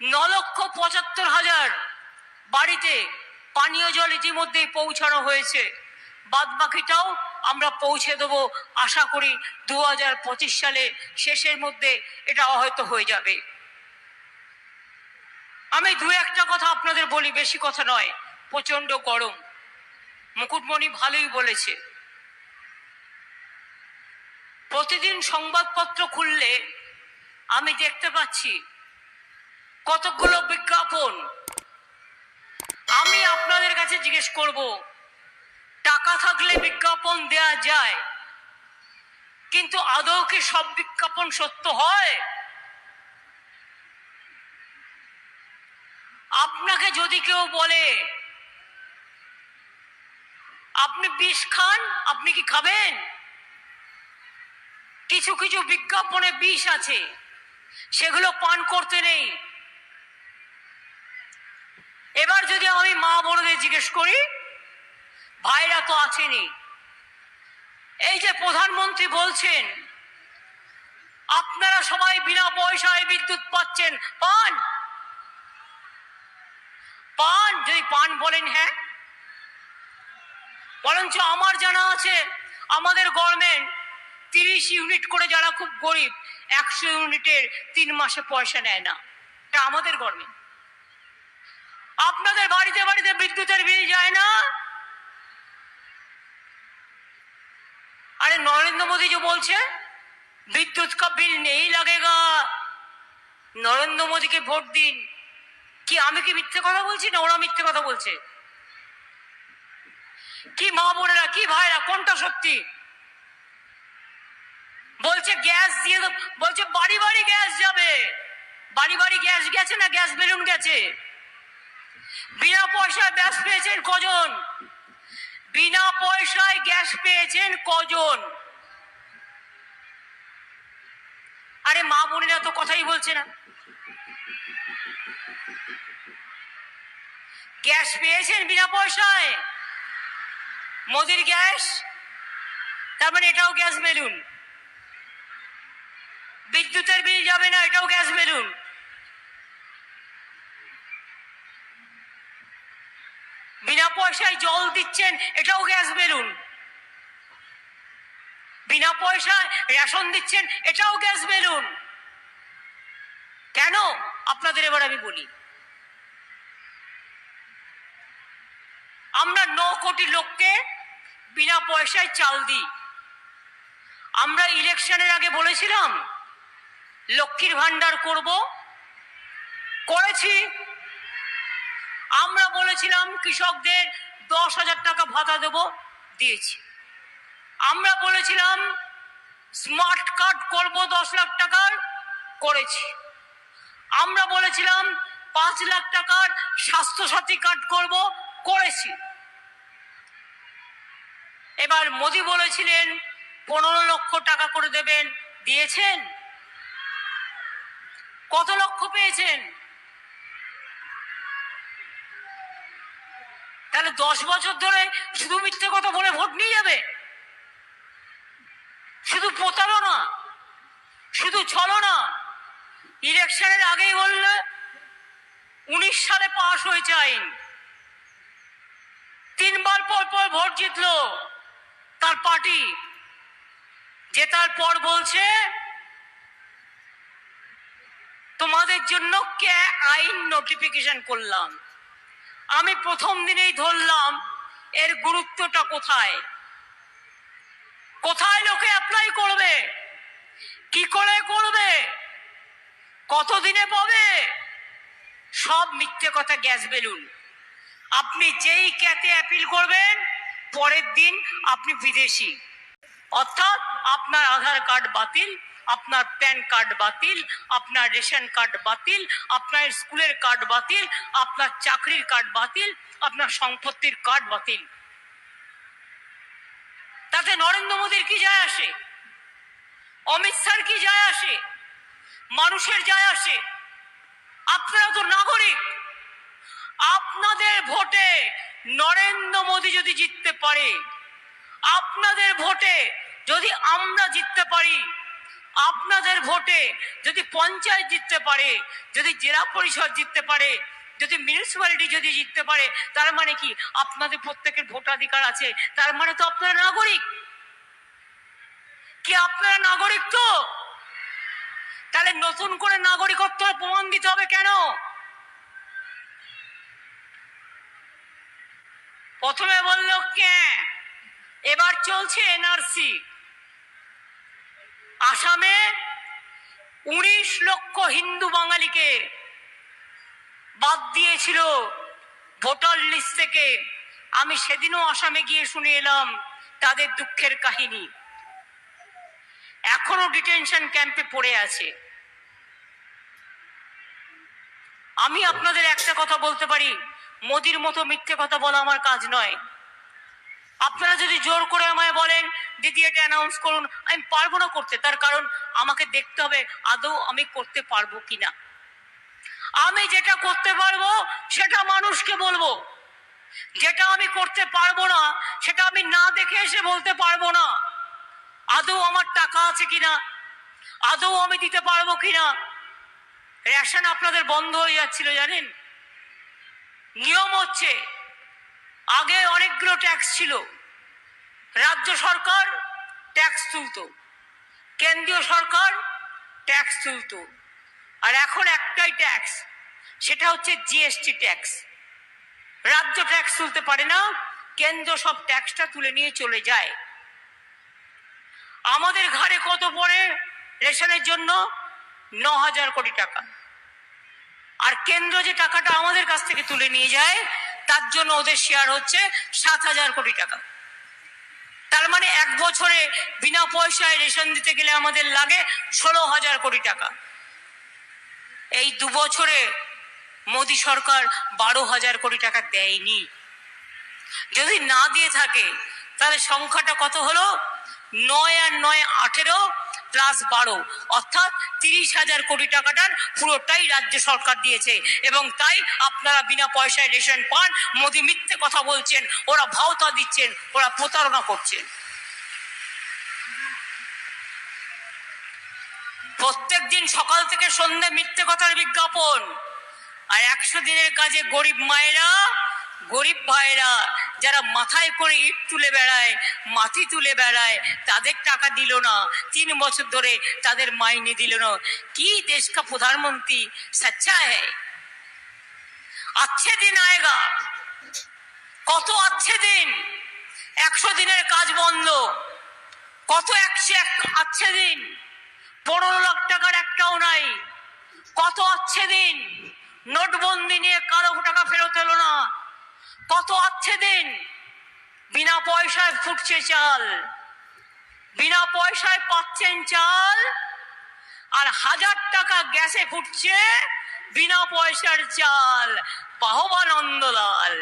9,75,000 বাড়িতে পানীয় জল ইতিমধ্যেই পৌঁছানো হয়েছে। বাদবাকিটাও আমরা পৌঁছে দেব আশা করি 2025 সালে শেষের মধ্যে এটা হয়তো হয়ে যাবে। আমি দু একটা কথা আপনাদের বলি, বেশি কথা নয়। প্রচন্ড গরম, মুকুটমণি ভালোই বলেছে। প্রতিদিন সংবাদপত্র খুললে আমি দেখতে পাচ্ছি কতগুলো বিজ্ঞাপন। আমি আপনাদের কাছে জিজ্ঞেস করব, টাকা থাকলে বিজ্ঞাপন দেয়া যায়, কিন্তু আদৌ কি সব বিজ্ঞাপন সত্য হয়? আপনাকে যদি কেউ বলে আপনি বিষ খান, আপনি কি খাবেন? কিছু কিছু বিজ্ঞাপনে বিষ আছে, সেগুলো পান করতে নেই। এবার যদি আমি মা বোনদের জিজ্ঞেস করি, ভাইরা তো আছেনই, এই যে প্রধানমন্ত্রী বলছেন আপনারা সবাই বিনা পয়সায় বিদ্যুৎ পাচ্ছেন, পান? পান? যদি পান বলেন হ্যাঁ, বরঞ্চ আমার জানা আছে আমাদের গভর্নমেন্ট 30 ইউনিট করে, যারা খুব গরিব 100 ইউনিটের 3 মাসে পয়সা নেয় না। এটা আমাদের গভর্নমেন্ট। আপনাদের বাড়িতে বাড়িতে বিদ্যুতের বিল যায় না? अरे नरेंद्र मोदी जो बोलছে विद्युत का बिल नहीं लगेगा, नरेंद्र मोदी के ভোট দিন। কি আমি কি মিথ্যে কথা বলছি না ওরা মিথ্যে কথা বলছে? কি মা বোনেরা, কি ভাইরা, কোনটা সত্যি? বলছে গ্যাস দিয়ে, বলছে বাড়ি বাড়ি গ্যাস যাবে। বাড়ি বাড়ি গ্যাস গেছে না গ্যাস বেলুন গেছে? বিনা পয়সায় গ্যাস পেয়েছেন কজন? বিনা পয়সায় গ্যাস পেয়েছেন কজন? আরে মা বোনেরা তো কথাই বলছে না। গ্যাস পেয়েছেন বিনা পয়সায়, মোদির গ্যাস, তার মানে এটাও গ্যাস বেলুন। বিদ্যুতের বিল যাবে না, এটাও গ্যাস বেলুন। বিনা পয়সায় জল দিচ্ছেন, এটাও গ্যাস বেলুন। বিনা পয়সায় রেশন দিচ্ছেন, এটাও গ্যাস বেলুন। কেন? আপনাদের এবার আমি বলি। আমরা 9 কোটি লোককে বিনা পয়সায় চাল দিই। আমরা ইলেকশনের আগে বলেছিলাম লক্ষ্মীর ভান্ডার করব, করেছি। আমরা বলেছিলাম কৃষকদের 10,000 টাকা ভাতা দেব, দিয়েছি। আমরা বলেছিলাম স্মার্ট কার্ড করব 10 লাখ টাকার, করেছি। আমরা বলেছিলাম 5 লাখ টাকার স্বাস্থ্যসাথী কার্ড করব, করেছি। এবার মোদি বলেছিলেন 15 লক্ষ টাকা করে দেবেন, দিয়েছেন? কত লক্ষ পেয়েছেন? তাহলে 10 বছর ধরে শুধু মিথ্যে কথা বলে ভোট নিয়ে যাবে? শুধু প্রতারণা, শুধু ছলনা। ইলেকশনের আগেই বললে 19 সালে পাশ হয়েছে আইন, 3 বার পর পর ভোট জিতলো তার পার্টি, জেতার পর বলছে তোমাদের জন্য কে আইন নোটিফিকেশন করলাম। আমি প্রথম দিনেই ধরলাম এর গুরুত্বটা কোথায়। কোথায় লোকে অ্যাপ্লাই করবে, কি করে করবে, কতদিনে পাবে? সব মিথ্যে কথা, গ্যাস বেলুন। আপনি যেই ক্যাতে অ্যাপিল করবেন পরের দিন আপনি বিদেশি। অর্থাৎ আপনার আধার কার্ড বাতিল, আপনার প্যান কার্ড বাতিল, আপনার রেশন কার্ড বাতিল, আপনার স্কুলের কার্ড বাতিল, আপনার চাকরির কার্ড বাতিল, আপনার সম্পত্তির কার্ড বাতিল। তাতে নরেন্দ্র মোদীর কি যায় আসে? অমিত শাহর কি যায় আসে? মানুষের যায় আসে? আপনারা তো নাগরিক। আপনাদের ভোটে নরেন্দ্র মোদী যদি জিততে পারে, আপনাদের ভোটে যদি আমরা জিততে পারি, আপনাদের ভোটে যদি পঞ্চায়েত জিততে পারে, যদি জেলা পরিষদ জিততে পারে, যদি মিউনিসিপ্যালিটি যদি জিততে পারে, তার মানে কি আপনাদের প্রত্যেকের ভোটাধিকার আছে, তার মানে তো আপনারা নাগরিক। কি আপনারা নাগরিক তো? তাহলে নতুন করে নাগরিকত্ব প্রমাণ দিতে হবে কেন? প্রথমে বলল কে, এবার চলছে এনআরসি। আসামে 19 লক্ষ হিন্দু বাঙালিকে বাদ দিয়েছিল ভোটার লিস্ট থেকে। আমি সেদিনও আসামে গিয়ে শুনে এলাম তাদের দুঃখের কাহিনী। এখনো ডিটেনশন ক্যাম্পে পড়ে আছে। আমি আপনাদের একটা কথা বলতে পারি, মোদির মতো মিথ্যে কথা বলা আমার কাজ নয়। আপনারা যদি জোর করে আমায় বলেন দিদি এটা অ্যানাউন্স করুন, আমি পারবো না করতে। তার কারণ আমাকে দেখতে হবে আদৌ আমি করতে পারবো কিনা। আমি যেটা করতে পারবো সেটা মানুষকে বলবো, যেটা আমি করতে পারবো না সেটা আমি না দেখে এসে বলতে পারবো না। আদৌ আমার টাকা আছে কিনা, আদৌ আমি দিতে পারবো কিনা। রেশন আপনাদের বন্ধ হয়ে যাচ্ছিল জানেন। নিয়ম হচ্ছে আগে অনেকগুলো ট্যাক্স ছিল, রাজ্য সরকার ট্যাক্স তুলতো, কেন্দ্রীয় সরকার ট্যাক্স তুলতো, আর এখন একটাই ট্যাক্স, সেটা হচ্ছে জিএসটি ট্যাক্স। রাজ্য ট্যাক্স তুলতে পারে না, কেন্দ্র সব ট্যাক্সটা তুলে নিয়ে চলে যায়। আমাদের ঘাড়ে কত পড়ে রেশনের জন্য? 9,000 কোটি টাকা। আর কেন্দ্র যে টাকাটা আমাদের কাছ থেকে তুলে নিয়ে যায় তার জন্য ওদের শেয়ার হচ্ছে 7,000 কোটি টাকা। তার মানে এক বছরে বিনা পয়সায় রেশন দিতে গেলে আমাদের লাগে 16,000 কোটি টাকা। এই 2 বছরে মোদী সরকার 12,000 কোটি টাকা দেয়নি। যদি না দিয়ে থাকে তাহলে সংখ্যাটা কত হলো? 9 আর 9 18 প্লাস 12, অর্থাৎ 30,000 কোটি টাকাটার পুরোটাই রাজ্য সরকার দিয়েছে। এবং তাই আপনারা বিনা পয়সায় রেশন পান। মোদী মিথ্যে কথা বলছেন, ওরা ভাওতা দিচ্ছেন, ওরা প্রতারণা করছেন। প্রত্যেক দিন সকাল থেকে সন্ধ্যে মিথ্যে কথার বিজ্ঞাপন। আর 100 দিনের কাজে গরিব মায়েরা, গরিব ভাইরা যারা মাথায় করে ইট তুলে বেড়ায়, মাটি তুলে বেড়ায়, তাদের টাকা দিল না। 3 বছর ধরে তাদের মাইনে দিল না। কি দেশ কা প্রধানমন্ত্রী সচ্চা হ্যায়? अच्छे दिन आएगा। কত अच्छे दिन? 100 দিনের কাজ বন্ধ। কত अच्छे দিন? 15 লাখ টাকার একটাও নাই। কত अच्छे দিন? নোটবন্দি নিয়ে কারো টাকা ফেরত এলো না। কত अच्छे দিন? বিনা পয়সায় ফুটছে চাল, বিনা পয়সায় পাচ্ছেন চাল, আর 1000 টাকা গ্যাসে ফুটছে বিনা পয়সার চাল। বাহবা নন্দলাল।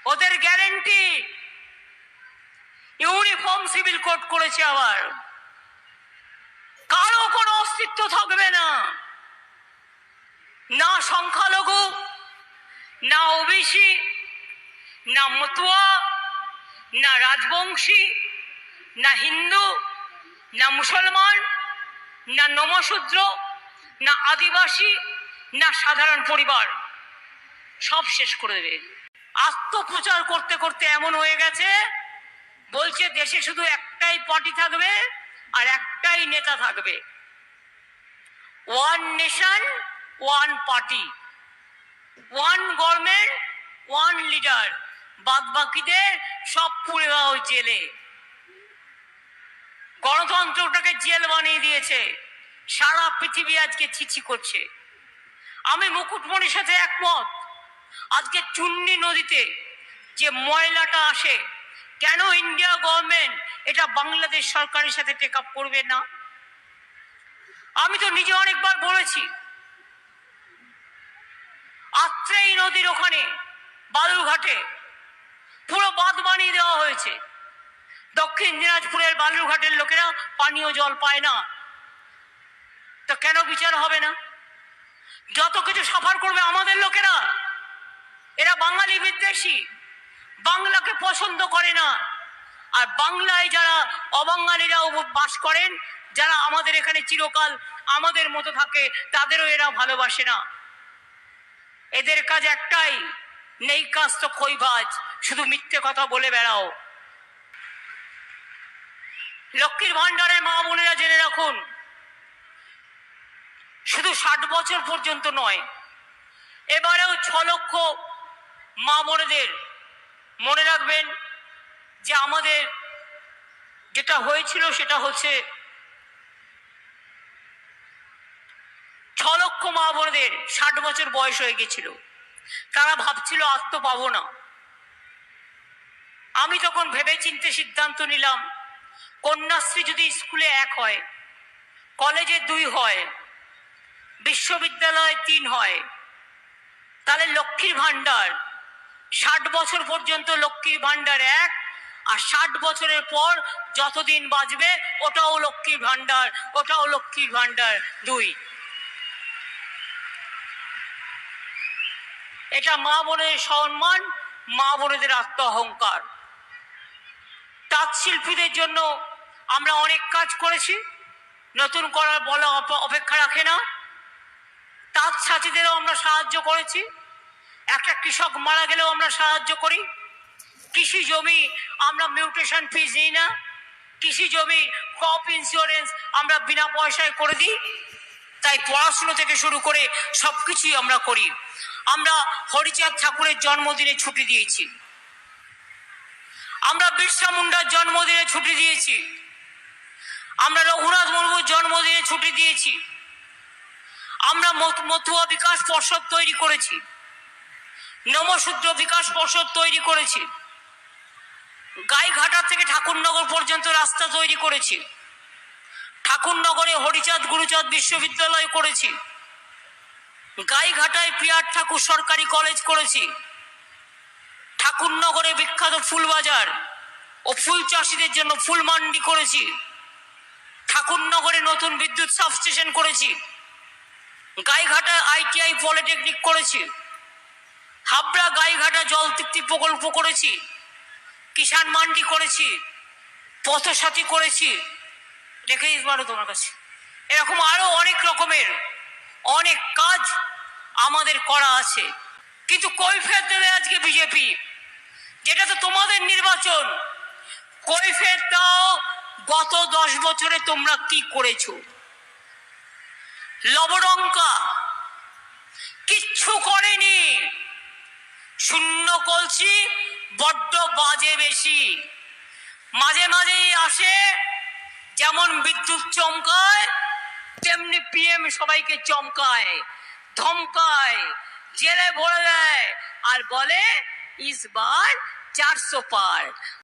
ওদের গ্যারেন্টি ইউনিফর্ম সিভিল কোড করেছে। আবার কারো কোনো অস্তিত্ব থাকবে না, না সংখ্যালঘু, না ওবিসি, না মতুয়া, না রাজবংশী, না হিন্দু, না মুসলমান, না নমশূদ্র, না আদিবাসী, না সাধারণ পরিবার। সব শেষ করে দেবে। আত্মপ্রচার করতে করতে এমন হয়ে গেছে, বলছে দেশে শুধু একটাই পার্টি থাকবে আর একটাই নেতা থাকবে। One nation one party, one government one leader. বাদ বাকিদের সব পুড়ে দাও জেলে। গণতন্ত্রটাকে জেল বানিয়ে দিয়েছে। সারা পৃথিবী আজকে ছিছি করছে। আমি মুকুটমণির সাথে একমত। আজকে চুন্নি নদীতে যে ময়লাটা আসে, কেন ইন্ডিয়া গভর্নমেন্ট এটা বাংলাদেশ সরকারের সাথে টেক আপ করবে না? আমি তো নিজে অনেকবার বলেছি, আত্রেই নদীর ওখানে বালুরঘাটে পুরো বাঁধ বানিয়ে দেওয়া হয়েছে। দক্ষিণ দিনাজপুরের বালুরঘাটের লোকেরা পানীয় জল পায় না। তো কেন বিচার হবে না? যত কিছু সাফার করবে আমাদের লোকেরা। এরা বাঙালি বিদ্বেষী, বাংলাকে পছন্দ করে না। আর বাংলায় যারা অবাঙালিরাও বাস করেন, যারা আমাদের এখানে চিরকাল আমাদের মতো থাকে, তাদেরও এরা ভালোবাসে না। এদের কাজ একটাই, নেই কাজ তো খইভাজ, শুধু মিথ্যে কথা বলে বেড়াও। লক্ষ্মীর ভান্ডারে মা বোনেরা জেনে রাখুন, শুধু 60 বছর পর্যন্ত নয়, এবারেও 6 লক্ষ মা বোনেদের মনে রাখবেন যে আমাদের যেটা হয়েছিল সেটা হচ্ছে 6 লক্ষ মা বোনেদের 60 বছর বয়স হয়ে গেছিল, তারা ভাবছিল আর তো পাবো না। আমি তখন ভেবে চিন্তে সিদ্ধান্ত নিলাম, কন্যাশ্রী যদি স্কুলে 1 হয়, কলেজে 2 হয়, বিশ্ববিদ্যালয়ে 3 হয়, তাহলে লক্ষ্মীর ভান্ডার 60 বছর পর্যন্ত লক্ষ্মীর ভান্ডার 1, আর 60 বছরের পর যতদিন বাঁচবে ওটাও লক্ষ্মীর ভান্ডার, ওটাও লক্ষ্মীর ভান্ডার 2। এটা মা বোনের সম্মান, মা বোনেদের আত্ম অহংকার। তাঁত শিল্পীদের জন্য আমরা অনেক কাজ করেছি, নতুন করার বলা অপেক্ষা রাখে না। তাঁত সাথীদেরও আমরা সাহায্য করেছি, একটা কৃষক মারা গেলেও আমরা সাহায্য করি। কৃষি জমি আমরা মিউটেশন ফিজ নিই না, কৃষি জমি ক্রপ ইন্স্যুরেন্স আমরা বিনা পয়সায় করে দিই। তাই পড়াশুনো থেকে শুরু করে সবকিছুই আমরা করি। আমরা হরিচাঁদ ঠাকুরের জন্মদিনে ছুটি দিয়েছি, আমরা বিরসা মুন্ডার জন্মদিনে ছুটি দিয়েছি, আমরা রঘুনাথ মুর্মুর জন্মদিনে ছুটি দিয়েছি, আমরা মতুয়া বিকাশ পর্ষদ তৈরি করেছি, নমশূদ্র বিকাশ পর্ষদ তৈরি করেছি, গাইঘাটা থেকে ঠাকুরনগর পর্যন্ত রাস্তা তৈরি করেছি, ঠাকুরনগরে হরিচাঁদ গুরুচাঁদ বিশ্ববিদ্যালয় করেছি, গাইঘাটায় পিয়ার ঠাকুর সরকারি কলেজ করেছি, ঠাকুরনগরে বিখ্যাত ফুলবাজার ও ফুল চাষিদের জন্য ফুল মান্ডি করেছি, ঠাকুরনগরে নতুন বিদ্যুৎ সাবস্টেশন করেছি, গাইঘাটায় ITI পলিটেকনিক করেছি, হাবড়া গাইঘাটা জল তৃপ্তি প্রকল্প করেছি, কিষাণ মান্ডি করেছি, পথসাথী করেছি, রেখে দিতে পারো তোমার কাছে। এরকম আরো অনেক রকমের অনেক কাজ আমাদের করা আছে। কিন্তু কৈফিয়ত দেবে আজকে বিজেপি, যেটা তো তোমাদের নির্বাচন। কৈফিয়ত দাও গত 10 বছরে তোমরা কি করেছো। লবডঙ্কা কিচ্ছু করেনি, শূন্য কলসি, বড্ড বাজে বেশি। মাঝে মাঝেই আসে, যেমন বিদ্যুৎ চমকায় তেমনি PM সবাইকে চমকায়, ধমকায়, জেলে ভরে দেয় আর বলে ইস বার 400 পার।